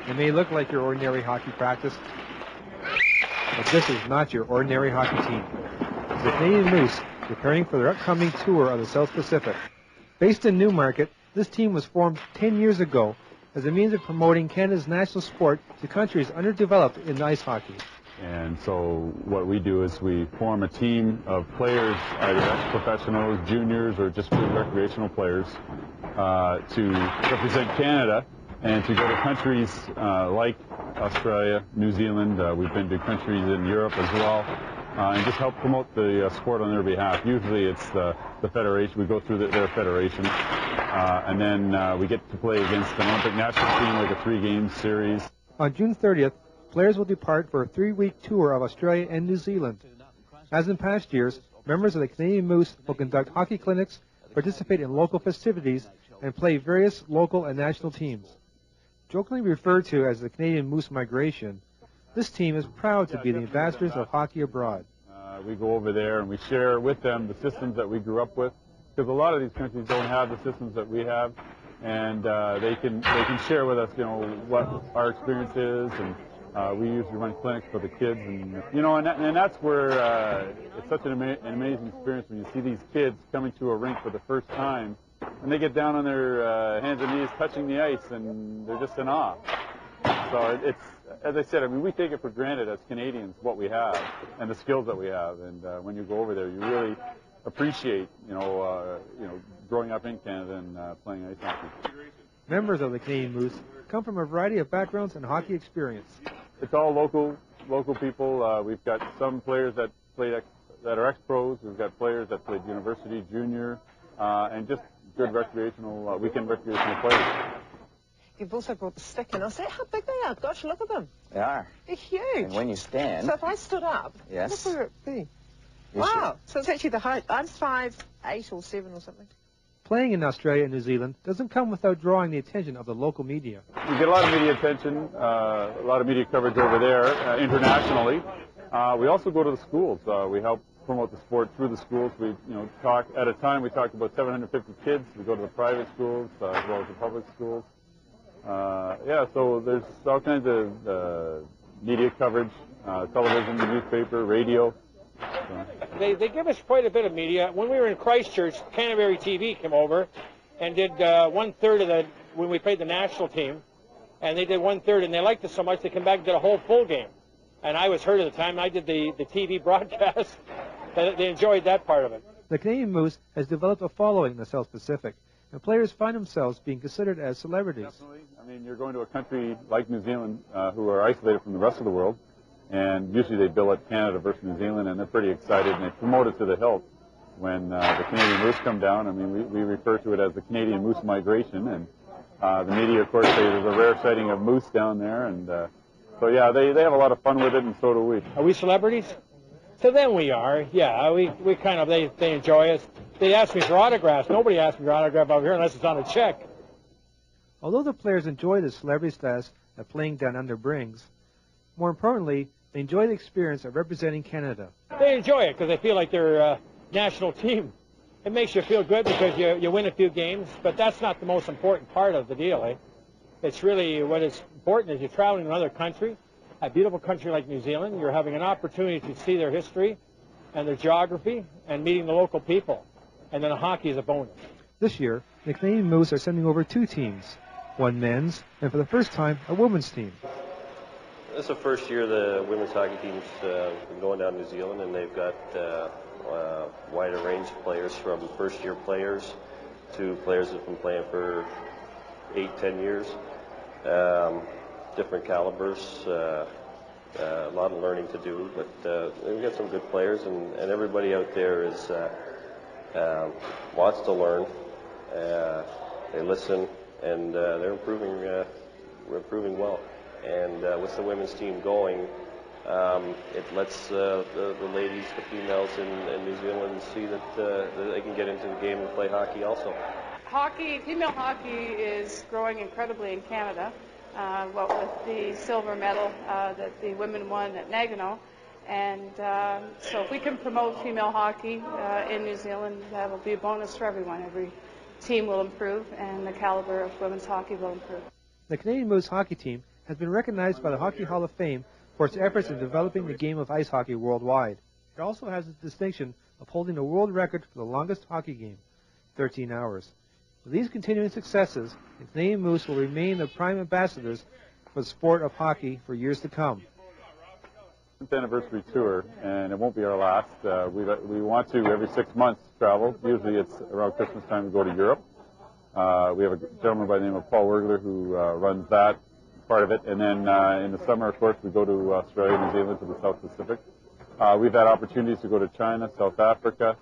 It may look like your ordinary hockey practice, but this is not your ordinary hockey team. It's the Canadian Moose preparing for their upcoming tour of the South Pacific. Based in Newmarket, this team was formed 10 years ago as a means of promoting Canada's national sport to countries underdeveloped in ice hockey. And so what we do is we form a team of players, either ex-professionals, juniors, or just recreational players, to represent Canada and to go to countries like Australia, New Zealand. We've been to countries in Europe as well, and just help promote the sport on their behalf. Usually it's the federation. We go through their federation, and then we get to play against an Olympic national team, like a 3-game series. On June 30th, players will depart for a 3-week tour of Australia and New Zealand. As in past years, members of the Canadian Moose will conduct hockey clinics, participate in local festivities, and play various local and national teams. Jokingly referred to as the Canadian Moose Migration, this team is proud to be the ambassadors of hockey abroad. We go over there and we share with them the systems that we grew up with, because a lot of these countries don't have the systems that we have, and they can share with us, what our experience is, and we usually run clinics for the kids, and and that's where it's such an amazing experience when you see these kids coming to a rink for the first time, and they get down on their hands and knees touching the ice, and they're just in awe. So it's, as I said, we take it for granted as Canadians what we have and the skills that we have, and when you go over there, you really appreciate, growing up in Canada and playing ice hockey. Members of the Canadian Moose come from a variety of backgrounds and hockey experience. It's all local people. We've got some players that that are ex-pros. We've got players that played university, junior, and just good recreational, weekend recreational players. You've also brought the stick in. I say, how big they are. Gosh, look at them. They are. They're huge. And when you stand... So if I stood up, yes. look where it'd be. Wow. So it's actually the height. I'm 5'8" or 7 or something. Playing in Australia and New Zealand doesn't come without drawing the attention of the local media. We get a lot of media attention, a lot of media coverage over there internationally. We also go to the schools. We help promote the sport through the schools. We, talk at a time. We talk about 750 kids. We go to the private schools as well as the public schools. So there's all kinds of media coverage, television, newspaper, radio. So. They give us quite a bit of media. When we were in Christchurch, Canterbury TV came over and did 1/3 of when we played the national team, and they did 1/3, and they liked us so much they came back and did a whole full game. And I was hurt at the time. I did the TV broadcast. They enjoyed that part of it. The Canadian Moose has developed a following in the South Pacific, and players find themselves being considered as celebrities. Definitely. You're going to a country like New Zealand who are isolated from the rest of the world, and usually they bill it Canada versus New Zealand, and they're pretty excited, and they promote it to the hilt when the Canadian Moose come down. We refer to it as the Canadian Moose Migration, and the media, of course, say there's a rare sighting of moose down there, and so yeah, they have a lot of fun with it, and so do we. Are we celebrities? To them we are, yeah. We kind of, they enjoy us. They ask me for autographs. Nobody asks me for autograph over here unless it's on a check. Although the players enjoy the celebrity status that playing down under brings, more importantly, they enjoy the experience of representing Canada. They enjoy it because they feel like they're a national team. It makes you feel good because you win a few games, but that's not the most important part of the deal, eh? It's really, what is important is you're traveling to another country, a beautiful country like New Zealand. You're having an opportunity to see their history and their geography and meeting the local people. And then hockey is a bonus. This year, the Canadian Moose are sending over 2 teams, one men's and for the first time a women's team. This is the first year the women's hockey team's been going down to New Zealand, and they've got a wider range of players, from first-year players to players that have been playing for 8-10 years. Different calibers, a lot of learning to do, but we've got some good players, and everybody out there is wants to learn. They listen, and they're improving. We're improving well. And with the women's team going, it lets the ladies, the females in New Zealand see that they can get into the game and play hockey also. Female hockey is growing incredibly in Canada. What with the silver medal that the women won at Nagano. And so if we can promote female hockey in New Zealand, that will be a bonus for everyone. Every team will improve, and the caliber of women's hockey will improve. The Canadian Moose hockey team has been recognized by the Hockey Hall of Fame for its efforts in developing the game of ice hockey worldwide. It also has the distinction of holding a world record for the longest hockey game, 13 hours. With these continuing successes, the Canadian Moose will remain the prime ambassadors for the sport of hockey for years to come. 10th anniversary tour, and it won't be our last. We want to every 6 months travel. Usually it's around Christmas time we go to Europe. We have a gentleman by the name of Paul Wergler who runs that part of it, and then in the summer, of course, we go to Australia, New Zealand, to the South Pacific. We've had opportunities to go to China, South Africa,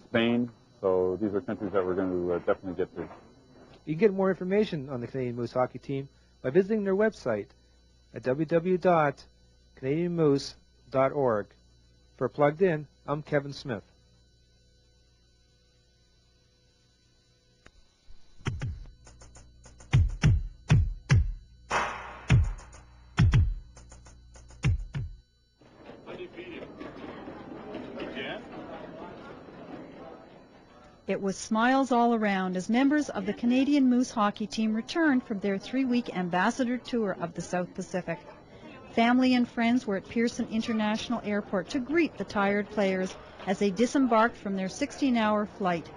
Spain, so these are countries that we're going to definitely get to. You can get more information on the Canadian Moose hockey team by visiting their website at www.canadianmoose.org. For Plugged In, I'm Kevin Smith. It was smiles all around as members of the Canadian Moose hockey team returned from their 3-week ambassador tour of the South Pacific. Family and friends were at Pearson International Airport to greet the tired players as they disembarked from their 16-hour flight.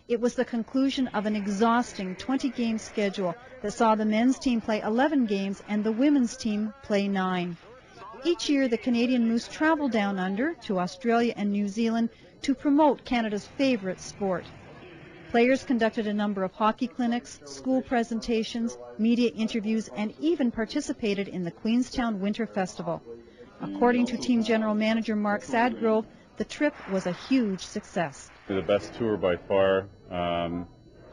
It was the conclusion of an exhausting 20-game schedule that saw the men's team play 11 games and the women's team play 9. Each year, the Canadian Moose travel down under to Australia and New Zealand to promote Canada's favorite sport. Players conducted a number of hockey clinics, school presentations, media interviews, and even participated in the Queenstown Winter Festival. According to Team General Manager Mark Sadgrove, the trip was a huge success. The best tour by far,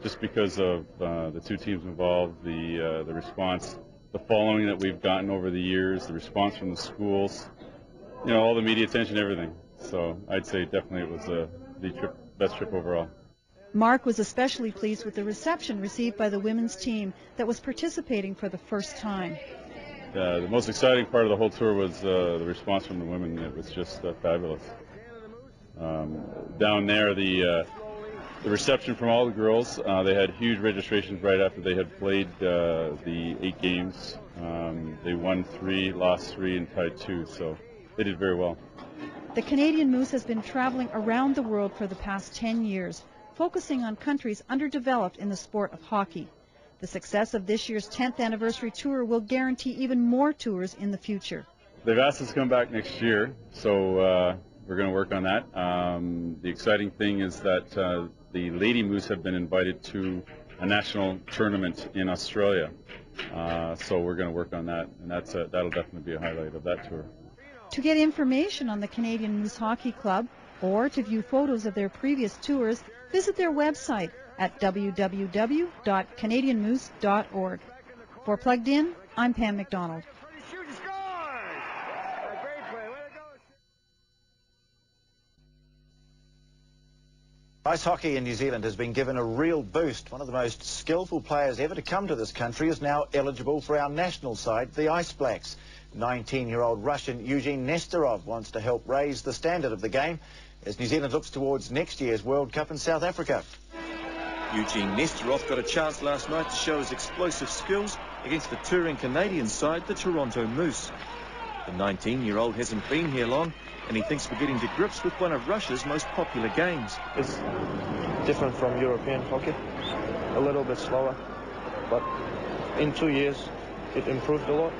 just because of the two teams involved, the response, the following that we've gotten over the years, the response from the schools, you know, all the media attention, everything. So I'd say definitely it was the best trip overall. Mark was especially pleased with the reception received by the women's team that was participating for the first time. The most exciting part of the whole tour was the response from the women. It was just fabulous. Down there, the reception from all the girls, they had huge registrations right after they had played the 8 games. They won 3, lost 3, and tied 2, so they did very well. The Canadian Moose has been traveling around the world for the past 10 years, focusing on countries underdeveloped in the sport of hockey. The success of this year's 10th anniversary tour will guarantee even more tours in the future. They've asked us to come back next year, so we're going to work on that. The exciting thing is that the Lady Moose have been invited to a national tournament in Australia, so we're going to work on that, and that'll definitely be a highlight of that tour. To get information on the Canadian Moose Hockey Club or to view photos of their previous tours, visit their website at www.canadianmoose.org. For Plugged In, I'm Pam McDonald. Ice hockey in New Zealand has been given a real boost. One of the most skillful players ever to come to this country is now eligible for our national side, the Ice Blacks. 19-year-old Russian Eugene Nesterov wants to help raise the standard of the game as New Zealand looks towards next year's World Cup in South Africa. Eugene Nesterov got a chance last night to show his explosive skills against the touring Canadian side, the Toronto Moose. The 19-year-old hasn't been here long, and he thinks we're getting to grips with one of Russia's most popular games. It's different from European hockey, a little bit slower, but in 2 years it improved a lot.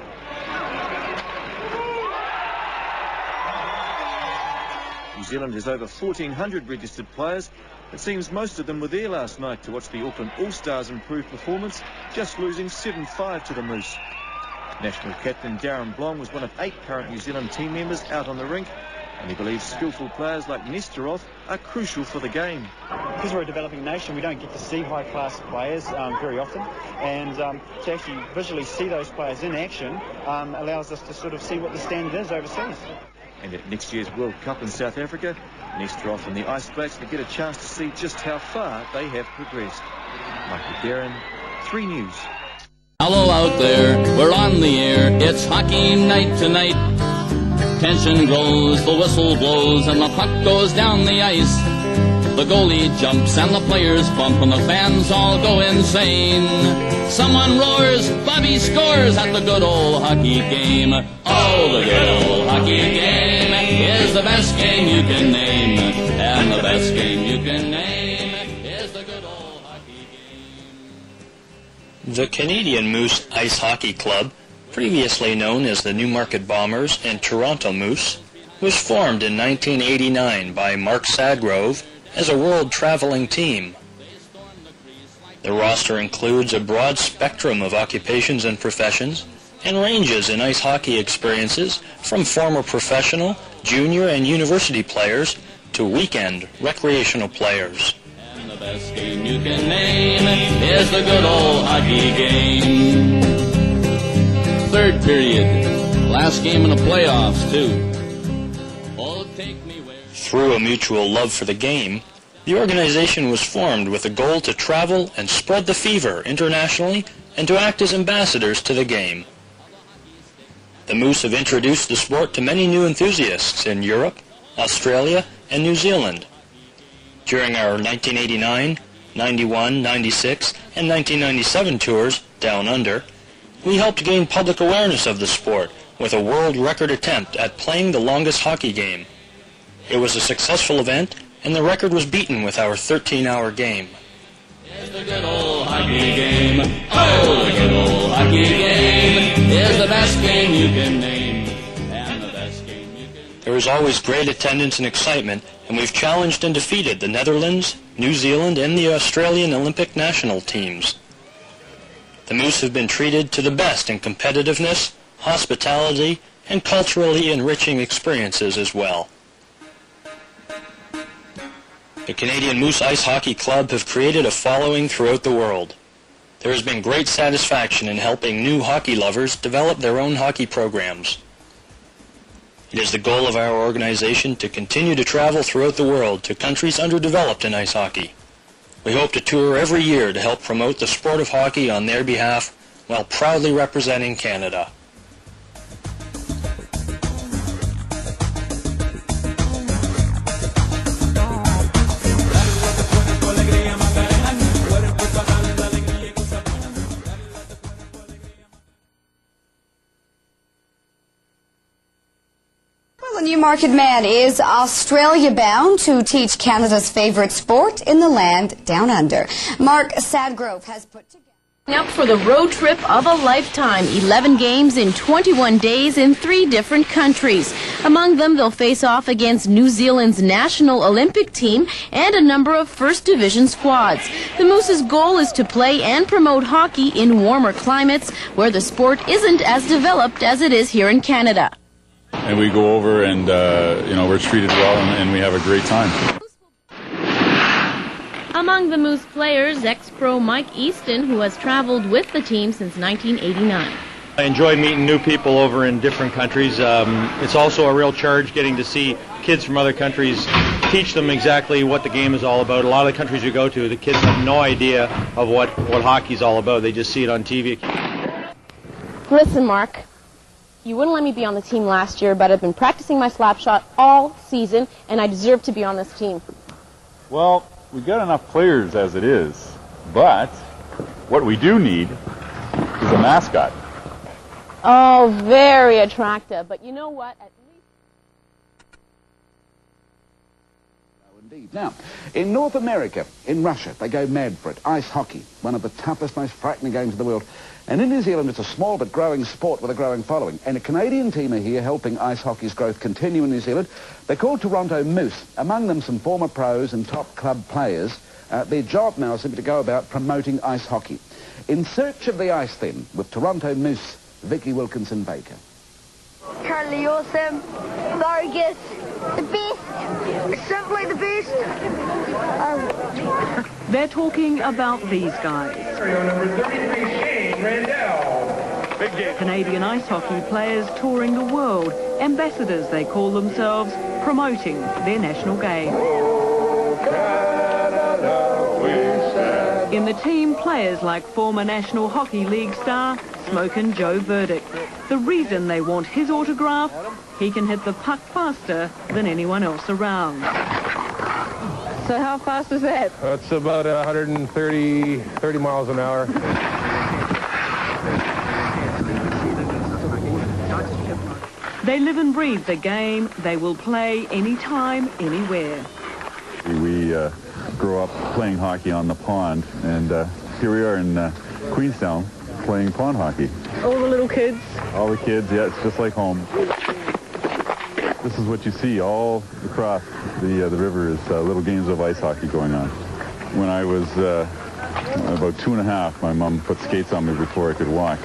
New Zealand has over 1,400 registered players. It seems most of them were there last night to watch the Auckland All-Stars improve performance, just losing 7-5 to the Moose. National captain Darren Blom was one of 8 current New Zealand team members out on the rink, and he believes skillful players like Nesterov are crucial for the game. Because we're a developing nation, we don't get to see high-class players very often, and to actually visually see those players in action allows us to sort of see what the standard is overseas. And at next year's World Cup in South Africa, Nesterov and the Ice Blacks will get a chance to see just how far they have progressed. Michael Guerin, 3 News. Hello out there, we're on the air, it's hockey night tonight. Tension grows, the whistle blows, and the puck goes down the ice. The goalie jumps and the players bump and the fans all go insane. Someone roars, Bobby scores at the good old hockey game. Oh, the good old hockey game is the best game you can name. And the best game you can name is the good old hockey game. The Canadian Moose Ice Hockey Club, previously known as the Newmarket Bombers and Toronto Moose, was formed in 1989 by Mark Sadgrove as a world-traveling team. The roster includes a broad spectrum of occupations and professions and ranges in ice hockey experiences from former professional, junior, and university players to weekend recreational players. And the best game you can name is the good old hockey game. Third period, last game in the playoffs, too. Through a mutual love for the game, the organization was formed with a goal to travel and spread the fever internationally and to act as ambassadors to the game. The Moose have introduced the sport to many new enthusiasts in Europe, Australia, and New Zealand. During our 1989, 91, 96, and 1997 tours down under, we helped gain public awareness of the sport with a world record attempt at playing the longest hockey game. It was a successful event, and the record was beaten with our 13-hour game. It's the good old hockey game. Oh, the good old hockey game is the best game you can name. And the best game you can... There is always great attendance and excitement, and we've challenged and defeated the Netherlands, New Zealand, and the Australian Olympic national teams. The Moose have been treated to the best in competitiveness, hospitality, and culturally enriching experiences as well. The Canadian Moose Ice Hockey Club have created a following throughout the world. There has been great satisfaction in helping new hockey lovers develop their own hockey programs. It is the goal of our organization to continue to travel throughout the world to countries underdeveloped in ice hockey. We hope to tour every year to help promote the sport of hockey on their behalf while proudly representing Canada. The Newmarket Man is Australia bound to teach Canada's favourite sport in the land down under. Mark Sadgrove has put together up for the road trip of a lifetime. 11 games in 21 days in 3 different countries. Among them, they'll face off against New Zealand's national Olympic team and a number of First Division squads. The Moose's goal is to play and promote hockey in warmer climates where the sport isn't as developed as it is here in Canada. And we go over and, we're treated well and we have a great time. Among the Moose players, ex-pro Mike Easton, who has traveled with the team since 1989. I enjoy meeting new people over in different countries. It's also a real charge getting to see kids from other countries, teach them exactly what the game is all about. A lot of the countries you go to, the kids have no idea of what hockey's all about. They just see it on TV. Listen, Mark. You wouldn't let me be on the team last year, but I've been practicing my slap shot all season, and I deserve to be on this team. Well, we've got enough players as it is, but what we do need is a mascot. Oh, very attractive. But you know what? At least... Indeed. Now, in North America, in Russia, they go mad for it. Ice hockey, one of the toughest, most frightening games in the world. And in New Zealand, it's a small but growing sport with a growing following. And a Canadian team are here helping ice hockey's growth continue in New Zealand. They're called Toronto Moose. Among them, some former pros and top club players. Their job now is simply to go about promoting ice hockey. In search of the ice, then, with Toronto Moose, Vicky Wilkinson-Baker. Charlie Awesome, Vargas, the best, simply the best. They're talking about these guys. Canadian ice hockey players touring the world, ambassadors they call themselves, promoting their national game. In the team, players like former National Hockey League star Smokin' Joe Verdict. The reason they want his autograph, he can hit the puck faster than anyone else around. So how fast is that? It's about 130 miles an hour. They live and breathe the game. They will play anytime, anywhere. We grew up playing hockey on the pond, and here we are in Queenstown playing pond hockey. All the little kids? All the kids, yeah, it's just like home. This is what you see all across the river is little games of ice hockey going on. When I was about 2 and a half, my mom put skates on me before I could walk,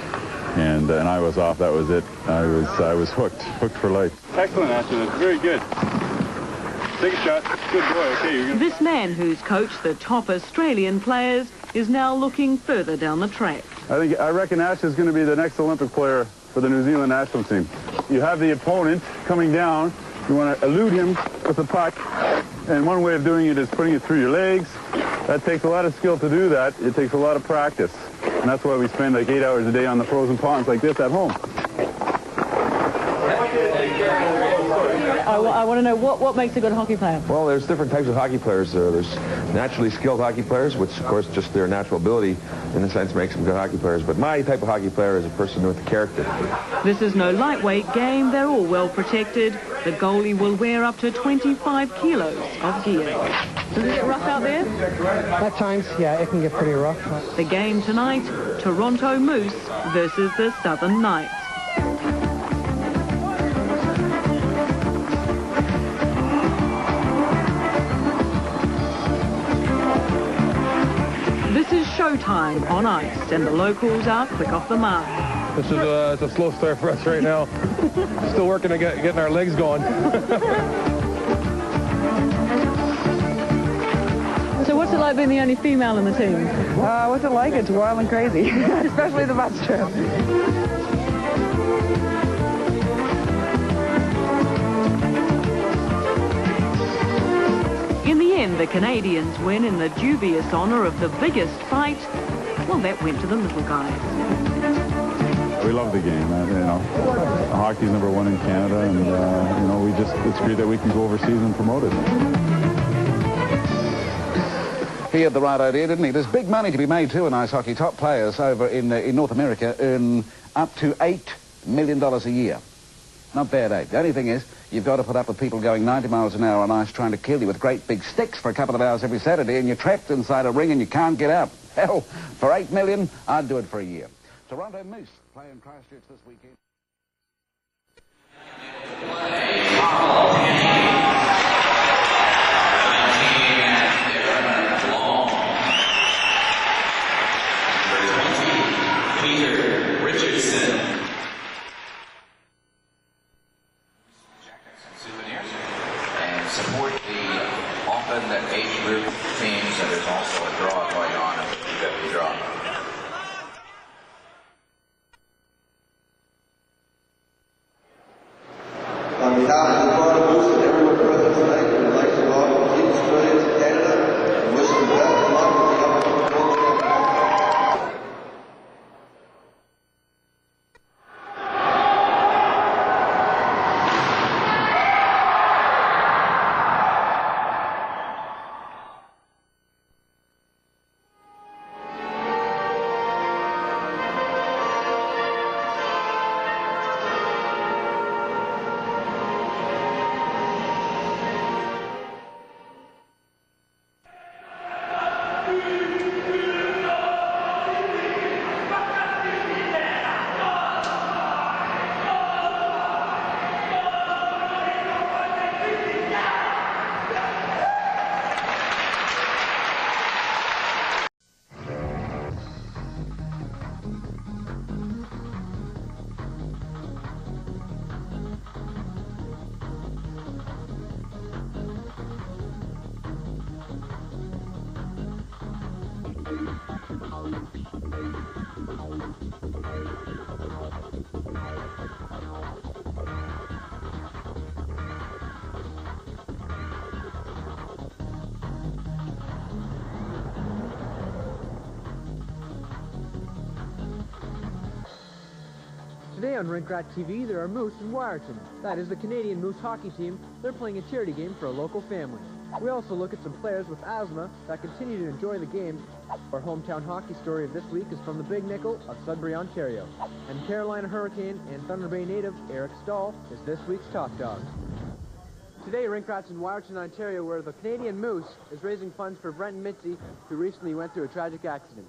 and I was off. That was it. I was hooked for life. Excellent, Ashton. That's very good. Take a shot. Good boy. Okay, This man who's coached the top Australian players is now looking further down the track. I reckon Ash is going to be the next Olympic player for the New Zealand national team. You have the opponent coming down. You want to elude him with the puck, and one way of doing it is putting it through your legs. That takes a lot of skill to do that. It takes a lot of practice, and that's why we spend like 8 hours a day on the frozen ponds like this at home. I want to know what makes a good hockey player. Well, there's different types of hockey players. There's naturally skilled hockey players, which of course just their natural ability in a sense makes them good hockey players. But my type of hockey player is a person with character. This is no lightweight game. They're all well protected. The goalie will wear up to 25 kilos of gear. Does it get rough out there? At times, yeah, it can get pretty rough. The game tonight, Toronto Moose versus the Southern Knights. This is showtime on ice, and the locals are quick off the mark. This is it's a slow start for us right now. Still working to getting our legs going. So what's it like being the only female in the team? What's it like? It's wild and crazy, especially the bus trip. In the end, the Canadians win in the dubious honour of the biggest fight. Well, that went to the little guys. We love the game. Hockey's #1 in Canada, and it's great that we can go overseas and promote it. He had the right idea, didn't he? There's big money to be made too in ice hockey. Top players over in North America earn up to $8 million a year. Not bad, eh? The only thing is, you've got to put up with people going 90 miles an hour on ice trying to kill you with great big sticks for a couple of hours every Saturday, and you're trapped inside a ring and you can't get out. Hell, for $8 million, I'd do it for a year. Toronto Moose play in Christchurch this weekend. Peter Richardson. Souvenirs and support the often age group teams, and there's also a draw going on at the 50 draw. On behalf of the Toronto Moose and everyone present tonight, we would like to welcome Team Australia to Canada and wish them the best of luck with the upcoming World Championship. Today on Rink Rat TV, there are Moose in Wyerton. That is the Canadian Moose hockey team. They're playing a charity game for a local family. We also look at some players with asthma that continue to enjoy the game. Our hometown hockey story of this week is from the Big Nickel of Sudbury, Ontario. And Carolina Hurricane and Thunder Bay native Eric Stahl is this week's top dog. Today, rink rats in Wyerton, Ontario, where the Canadian Moose is raising funds for Brenton Mitzi, who recently went through a tragic accident.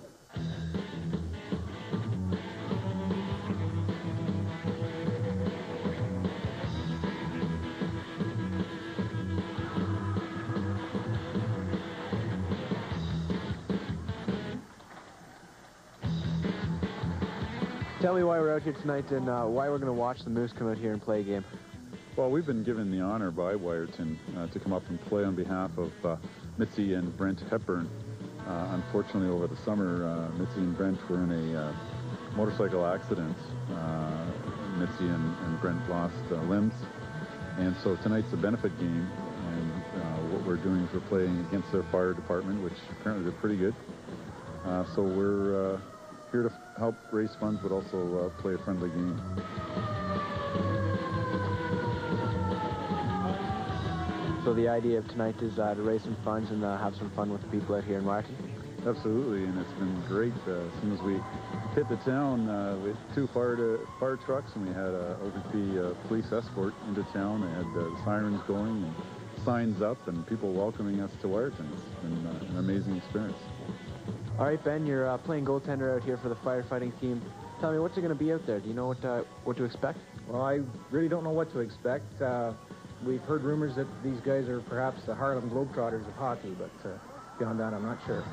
Tell me why we're out here tonight and why we're going to watch the Moose come out here and play a game. Well, we've been given the honor by Wyerton to come up and play on behalf of Mitzi and Brent Hepburn. Unfortunately, over the summer, Mitzi and Brent were in a motorcycle accident. Mitzi and Brent lost limbs. And so tonight's a benefit game. And what we're doing is we're playing against their fire department, which apparently they're pretty good. So we're here to help raise funds, but also play a friendly game. So the idea of tonight is to raise some funds and have some fun with the people out here in Wyerton? Absolutely, and it's been great. As soon as we hit the town, we had 2 fire trucks, and we had a OPP police escort into town. They had the sirens going and signs up and people welcoming us to Wyerton. It's been an amazing experience. All right, Ben, you're playing goaltender out here for the firefighting team. Tell me, what's it going to be out there? Do you know what to expect? Well, I really don't know what to expect. We've heard rumors that these guys are perhaps the Harlem Globetrotters of hockey, but beyond that, I'm not sure.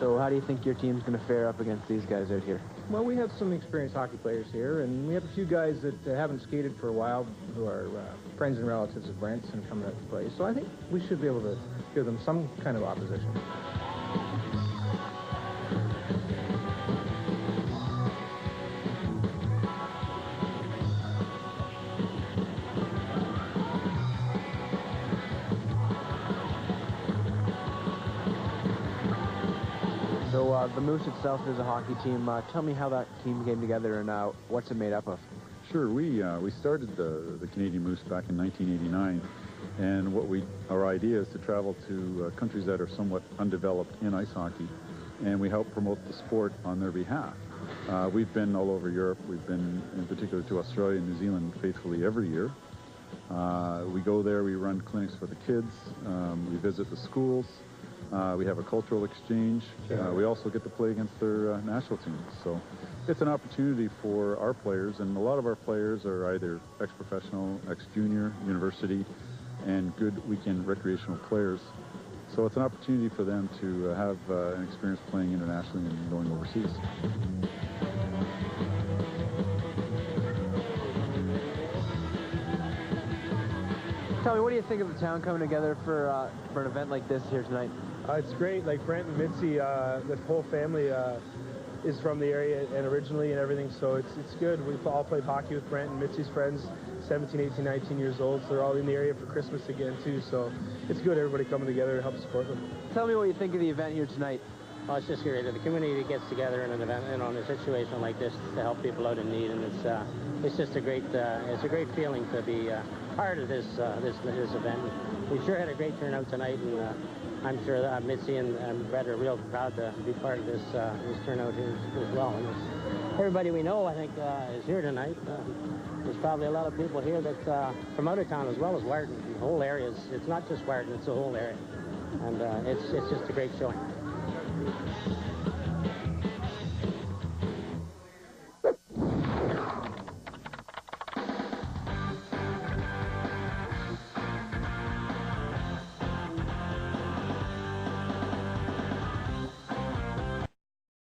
So how do you think your team's going to fare up against these guys out here? Well, we have some experienced hockey players here, and we have a few guys that haven't skated for a while who are friends and relatives of Brent's and coming out to play. So I think we should be able to give them some kind of opposition. So the Moose itself is a hockey team. Tell me how that team came together and what's it made up of. Sure, we started the Canadian Moose back in 1989, and our idea is to travel to countries that are somewhat undeveloped in ice hockey, and we help promote the sport on their behalf. We've been all over Europe. We've been in particular to Australia and New Zealand faithfully every year. We go there, we run clinics for the kids, we visit the schools. We have a cultural exchange. We also get to play against their national teams. So it's an opportunity for our players, and a lot of our players are either ex-professional, ex-junior, university, and good weekend recreational players. So it's an opportunity for them to have an experience playing internationally and going overseas. Tell me, what do you think of the town coming together for an event like this here tonight? It's great. Like Brent and Mitzi, the whole family is from the area and originally and everything, so it's good. We've all played hockey with Brent and Mitzi's friends, 17, 18, 19 years old, so they're all in the area for Christmas again too, so it's good everybody coming together to help support them. Tell me what you think of the event here tonight. Well, it's just great. The community gets together in an event, in a situation like this to help people out in need, and it's just a great feeling to be part of this event. We sure had a great turnout tonight, and I'm sure that Mitzi and Brett are real proud to be part of this turnout here as well. And everybody we know, I think, is here tonight. There's probably a lot of people here that from out of town as well as Wyerton. The whole area it's not just Wyerton, it's the whole area, and it's just a great showing.